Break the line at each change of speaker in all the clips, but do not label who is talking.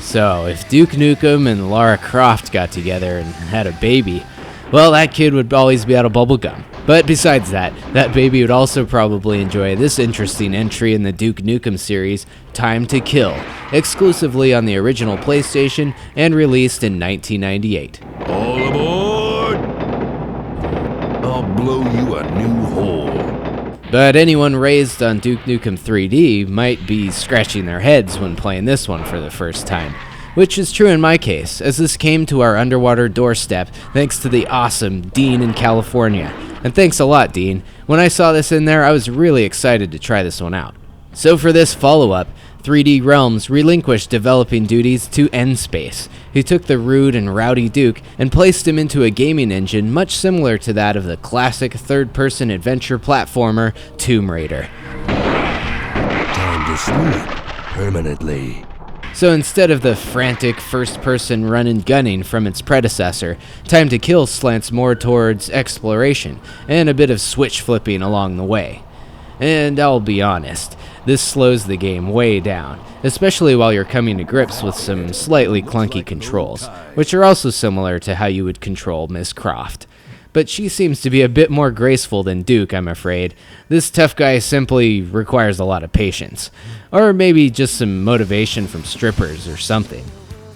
So, if Duke Nukem and Lara Croft got together and had a baby, well, that kid would always be out of bubblegum. But besides that baby would also probably enjoy this interesting entry in the Duke Nukem series, Time to Kill, exclusively on the original PlayStation and released in 1998.
All aboard! I'll blow you a new hole.
But anyone raised on Duke Nukem 3D might be scratching their heads when playing this one for the first time. Which is true in my case, as this came to our underwater doorstep thanks to the awesome Dean in California. And thanks a lot, Dean. When I saw this in there, I was really excited to try this one out. So for this follow-up, 3D Realms relinquished developing duties to N-Space, who took the rude and rowdy Duke and placed him into a gaming engine much similar to that of the classic third-person adventure platformer Tomb Raider.
Time to sleep permanently.
So instead of the frantic first-person run and gunning from its predecessor, Time to Kill slants more towards exploration and a bit of switch flipping along the way. And I'll be honest, this slows the game way down, especially while you're coming to grips with some slightly clunky controls, which are also similar to how you would control Miss Croft. But she seems to be a bit more graceful than Duke, I'm afraid. This tough guy simply requires a lot of patience. Or maybe just some motivation from strippers or something.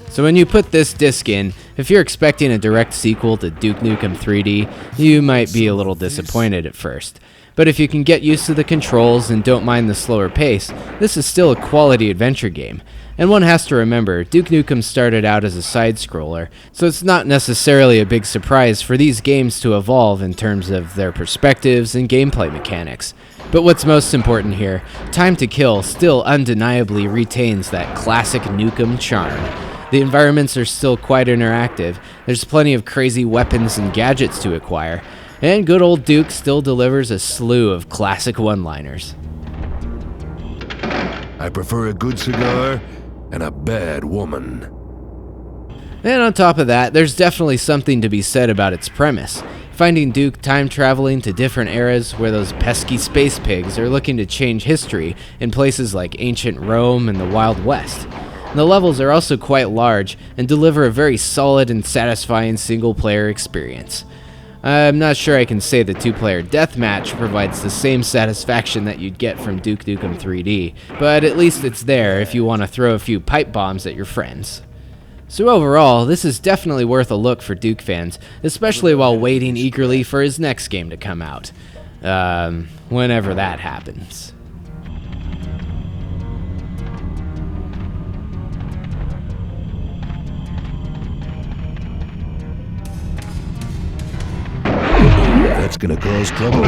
So when you put this disc in, if you're expecting a direct sequel to Duke Nukem 3D, you might be a little disappointed at first. But if you can get used to the controls and don't mind the slower pace, this is still a quality adventure game. And one has to remember, Duke Nukem started out as a side-scroller, so it's not necessarily a big surprise for these games to evolve in terms of their perspectives and gameplay mechanics. But what's most important here, Time to Kill still undeniably retains that classic Nukem charm. The environments are still quite interactive, there's plenty of crazy weapons and gadgets to acquire, and good old Duke still delivers a slew of classic one-liners.
I prefer a good cigar and a bad woman.
And on top of that, there's definitely something to be said about its premise. Finding Duke time traveling to different eras where those pesky space pigs are looking to change history in places like ancient Rome and the Wild West. And the levels are also quite large and deliver a very solid and satisfying single-player experience. I'm not sure I can say the two-player deathmatch provides the same satisfaction that you'd get from Duke Nukem 3D, but at least it's there if you want to throw a few pipe bombs at your friends. So overall, this is definitely worth a look for Duke fans, especially while waiting eagerly for his next game to come out. Whenever that happens.
That's gonna cause trouble.